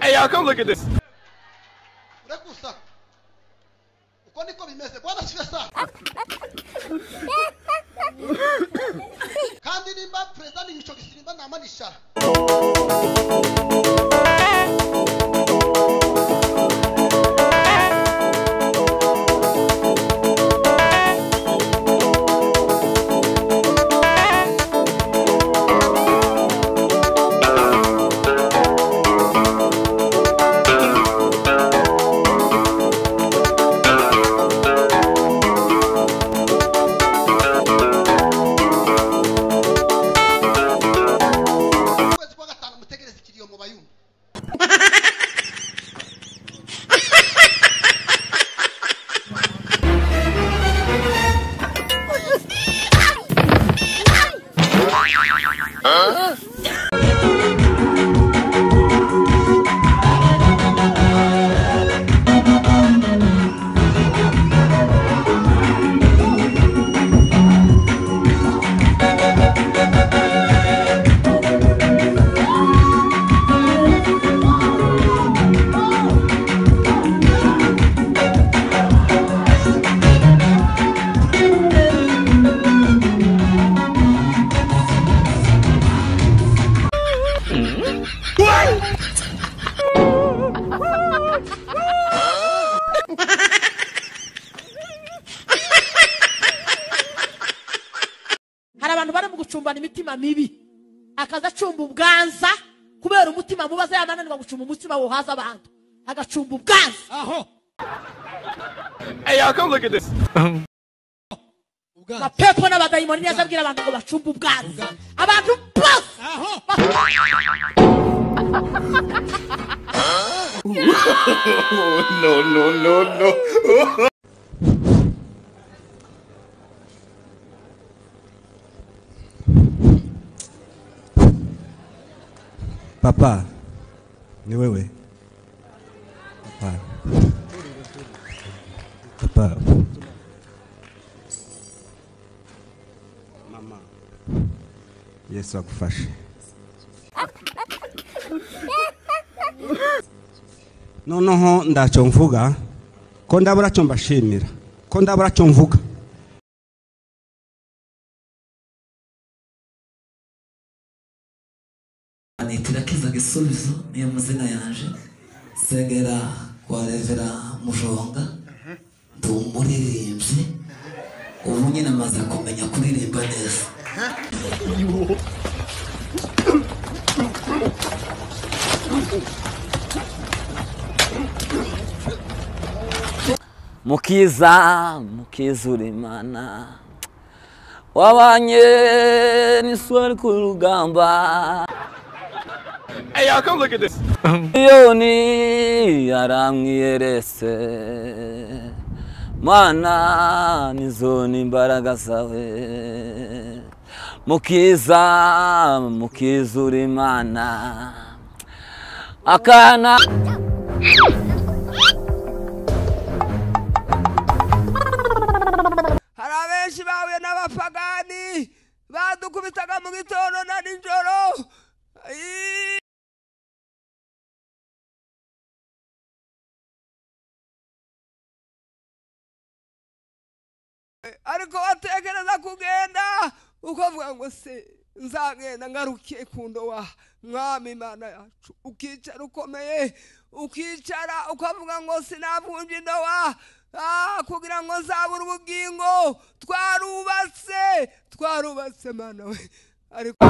Hey, y'all, come look at this. Abantu bari mu gucumbana imitima mibi akaza cumba ubwanza kubera umutima mubaza yamananirwa gucumba umutima wo haza abantu agacumba ubwanza aho. Hey, y'all, come look at this. na pepo n'abadayimoni yazabwira abantu ngo bacumba ubwanza abantu bose Aho. No. Papa, ni wewe? Papa. Papa. Mama. Yesu akufashe. Noneho ndacho mvuga ko ndabura cyo mbashimira ko ndabura cyo mvuga. Nitirakiza Gisubizo niyo mazina yanje sengera kwa Revera Mujonga ndi umuririmbyi ubu nyine amaze kumenya kuririmba neza. Mukiza Urimana wabanye n'iswari ku rugamba. Hey, y'all, come look at this. Yoni yaramwiyerese Mana nizo n'imbaraga zawe Mukiza Urimana akana hari abenshi bahuye n'abapagani badukubitaga mu gitondo na nijoro. Ariko watekereza kugenda ukavuga ngo se nzagenda ngarukiye ku ndowa mwami Imana yacu, ukicara ukomeye ukicara ukavuga ngo sinavunja indowa kugira ngo nzabura ubugingo. Twarubatse Mana we ariko